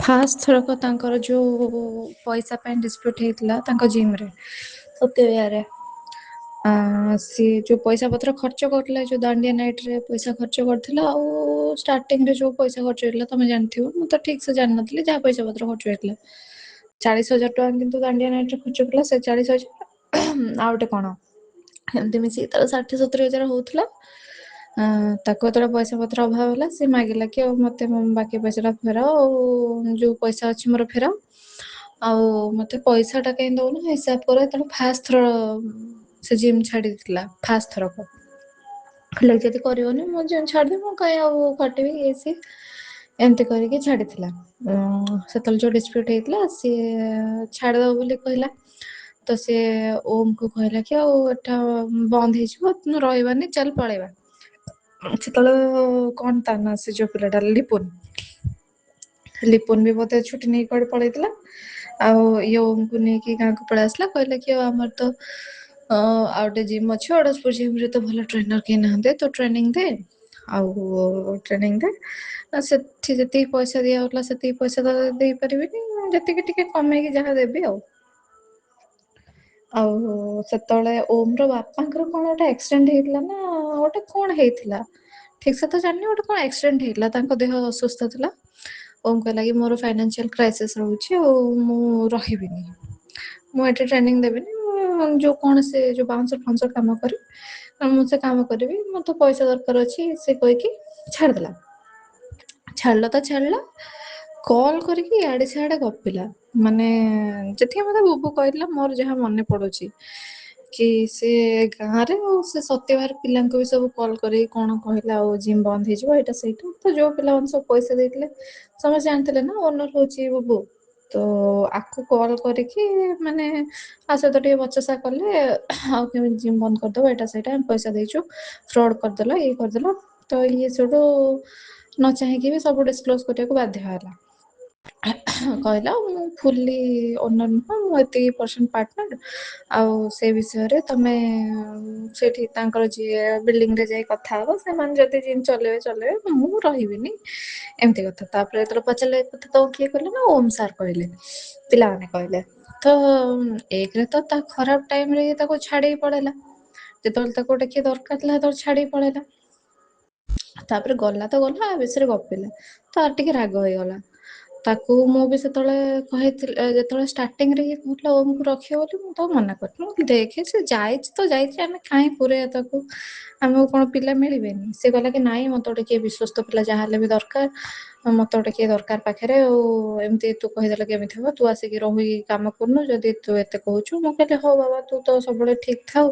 First ଥରକ ତାଙ୍କର ଯୋଉ ପଇସା ପାଇଁ ଡିସ୍ପ୍ୟୁଟ୍ ହେଇଥିଲା ତାଙ୍କ ଜିମ୍ରେ ସତ୍ୟବିହାରରେ, ସିଏ ଯୋଉ ପଇସା ପତ୍ର ଖର୍ଚ୍ଚ କରୁଥିଲା, ଯୋଉ ଦାଣ୍ଡିଆ ନାଇଟରେ ପଇସା ଖର୍ଚ୍ଚ କରିଥିଲା, ଆଉ ଷ୍ଟାର୍ଟିଂରେ ଯୋଉ ପଇସା ଖର୍ଚ୍ଚ ହେଇଥିଲା ତମେ ଜାଣିଥିବ, ମୁଁ ତ ଠିକ ସେ ଜାଣିନଥିଲି ଯାହା ପଇସା ପତ୍ର ଖର୍ଚ୍ଚ ହେଇଥିଲା 40,000 ଟଙ୍କା କିନ୍ତୁ ଦାଣ୍ଡିଆ ନାଇଟରେ ଖର୍ଚ୍ଚ କଲା। ସେ 40,000 ଆଉ ଗୋଟେ କଣ ଏମିତି ମିଶିକି ତାର 60-70 ହଜାର ହଉଥିଲା। ତାକୁ ଯେତେବେଳେ ପଇସା ପତ୍ର ଅଭାବ ହେଲା ସେ ମାଗିଲା କି ଆଉ ମତେ ବାକି ପଇସାଟା ଫେରାଅ, ଆଉ ଯୋଉ ପଇସା ଅଛି ମୋର ଫେରାଅ, ଆଉ ମତେ ପଇସାଟା କାହିଁ ଦଉନ, ହିସାବ କର। ତେଣୁ ଫାଷ୍ଟ ଥର ସେ ଜିମ୍ ଛାଡିଥିଲା, ଫାଷ୍ଟ ଥରକ ହେଲେ ଯଦି କରିବନି ମୁଁ ଜିମ୍ ଛାଡିଦେବି, ମୁଁ କାହିଁ ଆଉ କାଟିବି ଇଏ ସିଏ ଏମିତି କରିକି ଛାଡିଥିଲା। ସେତେବେଳେ ଯୋଉ ଡିସ୍ପ୍ୟୁଟ୍ ହେଇଥିଲା ସିଏ ଛାଡିଦବ ବୋଲି କହିଲା, ତ ସିଏ ଓମ୍ କୁ କହିଲା କି ଆଉ ଏଟା ବନ୍ଦ ହେଇଯିବ, ରହିବାନି, ଚାଲ ପଳେଇବା। ସେତେବେଳେ କଣ ତା ନା, ସେ ଯୋଉ ପିଲାଟା ଲିପୁନ ବି ବୋଧେ ଛୁଟି ନେଇ କୁଆଡେ ପଳେଇଥିଲା, ଆଉ ଇଏ ଓମକୁ ନେଇକି ଗାଁକୁ ପଳେଇ ଆସିଲା। କହିଲା କି ଆଉ ଆମର ତ ଆଉ ଗୋଟେ ଜିମ୍ ଅଛି, ଅଡ଼ଶପୁର ଜିମରେ ତ ଭଲ ଟ୍ରେନର କେହି ନାହାନ୍ତି, ତ ଟ୍ରେନିଂ ଦେ, ଆଉ ଟ୍ରେନିଂ ଦେ। ସେଠି ଯେତିକି ପଇସା ଦିଆ ହଉଥିଲା ସେତିକି ପଇସା ତ ଦେଇପାରିବିନି, ଯେତିକି ଟିକେ କମେଇକି ଯାହା ଦେବି ଆଉ। ସେତେବେଳେ ଓମର ବାପାଙ୍କର କଣ ଗୋଟେ ଆକ୍ସିଡେଣ୍ଟ ହେଇଥିଲା ନା ଗୋଟେ କଣ ହେଇଥିଲା ଠିକ ସେ ତ ଜାଣିନି, ଗୋଟେ କଣ ଆକ୍ସିଡେଣ୍ଟ ହେଇଥିଲା, ତାଙ୍କ ଦେହ ଅସୁସ୍ଥ ଥିଲା। ଓମ୍ କହିଲା କି ମୋର ଫାଇନାନ୍ସିଆଲ କ୍ରାଇସିସ୍ ରହୁଛି, ଆଉ ମୁଁ ରହିବିନି, ମୁଁ ଏଠି ଟ୍ରେନିଂ ଦେବିନି, ମୁଁ ଯୋଉ କୌଣସି ଯୋଉ ବାଉନ୍ସର କାମ କରେ ମୁଁ ସେ କାମ କରିବି, ମତେ ପଇସା ଦରକାର ଅଛି, ସେ କହିକି ଛାଡିଦେଲା। ଛାଡିଲା ତ ଛାଡିଲା, କଲ୍ କରିକି ଇଆଡେ ସିଆଡେ ଗପିଲା, ମାନେ ଯେତିକି ମତେ ବୁବୁ କହିଥିଲା ମୋର ଯାହା ମନେ ପଡୁଛି କି ସେ ଗାଁରେ ଆଉ ସେ ସତ୍ୟଭାର ପିଲାଙ୍କୁ ବି ସବୁ କଲ୍ କରିକି କଣ କହିଲା, ଆଉ ଜିମ୍ ବନ୍ଦ ହେଇଯିବ ଏଇଟା ସେଇଟା। ତ ଯୋଉ ପିଲାମାନେ ସବୁ ପଇସା ଦେଇଥିଲେ ସମସ୍ତେ ଜାଣିଥିଲେ ନା ଓନର ହଉଛି ବୁବୁ, ତ ଆକୁ କଲ୍ କରିକି ମାନେ ଆ ସହିତ ଟିକେ ବଚସା କଲେ, ଆଉ କେମିତି ଜିମ୍ ବନ୍ଦ କରିଦବ ଏଇଟା ସେଇଟା, ପଇସା ଦେଇଛୁ, ଫ୍ରଡ୍ କରିଦେଲ, ଇଏ କରିଦେଲ। ତ ଇଏ ସେଠୁ ନ ଚାହିଁକି ବି ସବୁ ଡିସକ୍ଲୋଜ କରିବାକୁ ବାଧ୍ୟ ହେଲା। କହିଲା ମୁଁ ଫୁଲି ଓନର ନୁହଁ, ମୁଁ ଏତିକି ପରସେଣ୍ଟ ପାର୍ଟନର, ଆଉ ସେ ବିଷୟରେ ତମେ ସେଠି ତାଙ୍କର ଯିଏ ବିଲ୍ଡିଂରେ ଯାଇ କଥା ହବ, ସେମାନେ ଯଦି ଜିମ୍ ଚଲେଇବେ ଚଲେଇବେ, ମୁଁ ରହିବିନି, ଏମିତି କଥା। ତାପରେ ଯେତେବେଳେ ପଚାରିଲେ ଏ କଥା ତକୁ କିଏ କହିଲେ ନା ଓମ୍ ସାର୍ କହିଲେ, ପିଲାମାନେ କହିଲେ। ତ ଏକରେ ତ ତା ଖରାପ ଟାଇମରେ ତାକୁ ଛାଡିକି ପଳେଇଲା, ଯେତେବେଳେ ତାକୁ ଗୋଟେ କିଏ ଦରକାର ଥିଲା ସେତେବେଳେ ଛାଡିକି ପଳେଇଲା। ତାପରେ ଗଲା ତ ଗଲା, ଆ ବିଷୟରେ ଗପିଲା, ତାର ଟିକେ ରାଗ ହେଇଗଲା। ତାକୁ ମୁଁ ବି ସେତେବେଳେ କହିଥିଲି, ଯେତେବେଳେ ଷ୍ଟାର୍ଟିଂରେ ଇଏ କହୁଥିଲା ଓମକୁ ରଖିବ ବୋଲି, ମୁଁ ତାକୁ ମନା କରିଥିଲି, ମୁଁ ଦେଖେ ସେ ଯାଇଛି ତ ଯାଇଛି, ଆମେ କାହିଁ ପୁରେଇବା ତାକୁ, ଆମକୁ କଣ ପିଲା ମିଳିବେନି। ସେ କହିଲା କି ନାଇଁ ମତେ ଗୋଟେ କିଏ ବିଶ୍ୱସ୍ତ ପିଲା ଯାହାହେଲେ ବି ଦରକାର, ମତେ ଗୋଟେ କିଏ ଦରକାର ପାଖରେ, ଆଉ ଏମିତି ତୁ କହିଦେଲେ କେମିତି ହବ, ତୁ ଆସିକି ରହିକି କାମ କରୁନୁ ଯଦି ତୁ ଏତେ କହୁଛୁ। ମୁଁ କହିଲି ହଉ ବାବା, ତୁ ତ ସବୁବେଳେ ଠିକ ଥାଉ,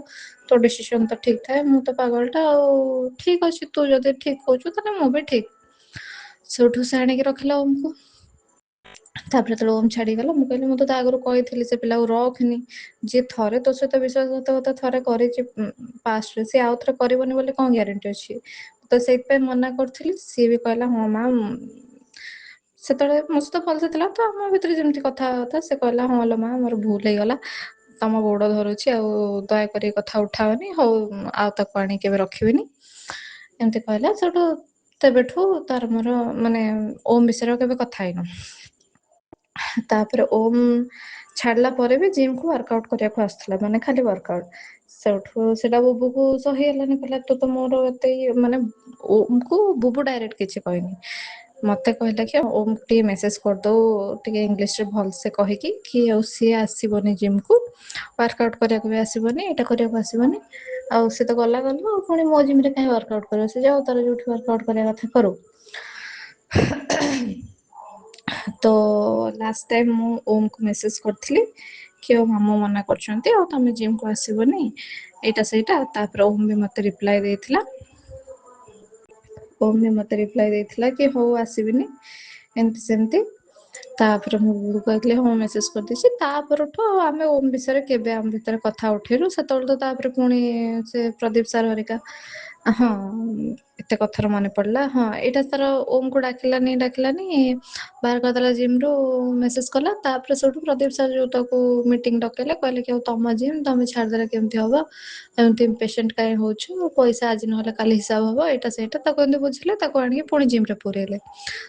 ତୋ ଡିସିସନ ତ ଠିକ ଥାଏ, ମୁଁ ତ ପାଗଳଟା, ଆଉ ଠିକ ଅଛି, ତୁ ଯଦି ଠିକ କହୁଛୁ ତାହେଲେ ମୁଁ ବି ଠିକ। ସେଉଠୁ ସେ ଆଣିକି ରଖିଲା ଓମକୁ। ତାପରେ ଯେତେବେଳେ ଓମ୍ ଛାଡିଗଲା, ମୁଁ କହିଲି ମୁଁ ତ ତା ଆଗରୁ କହିଥିଲି ସେ ପିଲାକୁ ରଖନି, ଯିଏ ଥରେ ତୋ ସହିତ ବିଶ୍ୱାସଘାତକତା ଥରେ କରିଛି ପାଷ୍ଟରେ, ସିଏ ଆଉ ଥରେ କରିବନି ବୋଲି କଣ ଗ୍ୟାରେଣ୍ଟି ଅଛି। ତ ସେଇଥିପାଇଁ ମନା କରୁଥିଲି। ସିଏ ବି କହିଲା ହଁ ମା, ସେତେବେଳେ ମୋ ସହିତ ଭଲସେ ଥିଲା ତ, ଆମ ଭିତରେ ଯେମିତି କଥା ସେ କହିଲା ହଁ ଲୋ ମା ମୋର ଭୁଲ ହେଇଗଲା, ତମ ଗୋଡ ଧରୁଛି, ଆଉ ଦୟାକରି କଥା ଉଠାଅନି, ହଉ ଆଉ ତାକୁ ଆଣି କେବେ ରଖିବିନି, ଏମିତି କହିଲା। ସେଠୁ ତେବେଠୁ ତାର ମୋର ମାନେ ଓମ୍ ବିଷୟରେ କେବେ କଥା ହେଇନୁ। ତାପରେ ଓମ୍ ଛାଡିଲା ପରେ ବି ଜିମ୍ କୁ ୱାର୍କ ଆଉଟ କରିବାକୁ ଆସୁଥିଲା, ମାନେ ଖାଲି ୱାର୍କ ଆଉଟ। ସେଠୁ ସେଟା ବୁବୁକୁ ସହି ହେଲାନି, କହିଲା ତୁ ତ ମୋର ଏତେ ମାନେ ଓମ୍ କୁ ବୁବୁ ଡାଇରେକ୍ଟ କିଛି କହିନି, ମତେ କହିଲା କି ଓମ୍ କୁ ଟିକେ ମେସେଜ କରିଦଉ ଟିକେ ଇଂଲିଶରେ ଭଲସେ କହିକି କି ଆଉ ସିଏ ଆସିବନି ଜିମ୍ କୁ, ୱାର୍କ ଆଉଟ କରିବାକୁ ବି ଆସିବନି, ଏଇଟା କରିବାକୁ ଆସିବନି, ଆଉ ସେ ତ ଗଲା ଆଉ ପୁଣି ମୋ ଜିମ୍ ରେ କାହିଁ ୱାର୍କ ଆଉଟ କରିବ, ସେ ଯାଉ ତାର ଯୋଉଠି ୱାର୍କ ଆଉଟ କରିବା କଥା କରୁ। ତ ଲାଷ୍ଟ ଟାଇମ ମୁଁ ଓମ୍ କୁ ମେସେଜ କରିଥିଲି କି ଆଉ ମାମୁଁ ମନା କରୁଛନ୍ତି, ଆଉ ତମେ ଜିମ୍ କୁ ଆସିବନି, ଏଇଟା ସେଇଟା। ତାପରେ ଓମ୍ ବି ମତେ ରିପ୍ଲାଏ ଦେଇଥିଲା, ଓମ୍ ବି ମତେ ରିପ୍ଲାଏ ଦେଇଥିଲା କି ହଉ ଆସିବିନି, ଏମତି ସେମିତି। ତାପରେ ମୁଁ କହିଥିଲି ହଁ ମେସେଜ କରିଦେଇଛି। ତାପରଠୁ ଆମେ ଓମ୍ ବିଷୟରେ କେବେ ଆମ ଭିତରେ କଥା ଉଠେଇଲୁ। ସେତେବେଳେ ତ ତାପରେ ପୁଣି ସେ ପ୍ରଦୀପ ସାର୍ ହରିକା ହଁ ଏତେ କଥାର ମନେ ପଡିଲା। ହଁ ଏଇଟା ତାର ଓମକୁ ଡାକିଲାନି ବାହାର କରିଦେଲା ଜିମରୁ, ମେସେଜ କଲା। ତାପରେ ସେଠୁ ପ୍ରଦୀପ ସାର୍ ଯୋଉ ତାକୁ ମିଟିଂ ଡକେଇଲେ, କହିଲେ କି ଆଉ ତମ ଜିମ୍ ତମେ ଛାଡିଦେଲେ କେମିତି ହବ, ଏମିତି ପେସେଣ୍ଟ କାହିଁ ହଉଛୁ, ପଇସା ଆଜି ନହେଲେ କାଲି ହିସାବ ହବ, ଏଇଟା ସେଇଟା ତାକୁ ଏମିତି ବୁଝିଲେ। ତାକୁ ଆଣିକି ପୁଣି ଜିମରେ ପୁରେଇଲେ।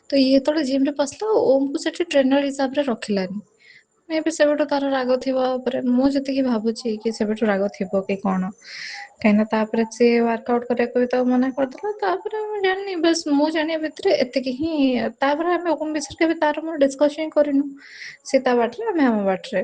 ତ ଇଏ ଯେତେବେଳେ ଜିମରେ ପଶିଲା, ଓମକୁ ସେଠି ଟ୍ରେନର ହିସାବରେ ରଖିଲାନି। ମେ ବି ସେବେଠୁ ତାର ରାଗ ଥିବ ଉପରେ, ମୁଁ ଯେତିକି ଭାବୁଛି କି ସେବେଠୁ ରାଗ ଥିବ କି କଣ। କାହିଁକିନା ତାପରେ ସେ ୱାର୍କଆଉଟ କରିବାକୁ ବି ତାକୁ ମନା କରିଦେଲା। ତାପରେ ମୁଁ ଜାଣିନି, ବାସ୍ ମୁଁ ଜାଣିବା ଭିତରେ ଏତିକି ହିଁ। ତାପରେ ଆମେ ଓମ ବିଷୟରେ କେବେ ତାର ମୋର ଡିସ୍କସ ହିଁ କରିନୁ। ସେ ତା ବାଟରେ, ଆମେ ଆମ ବାଟରେ।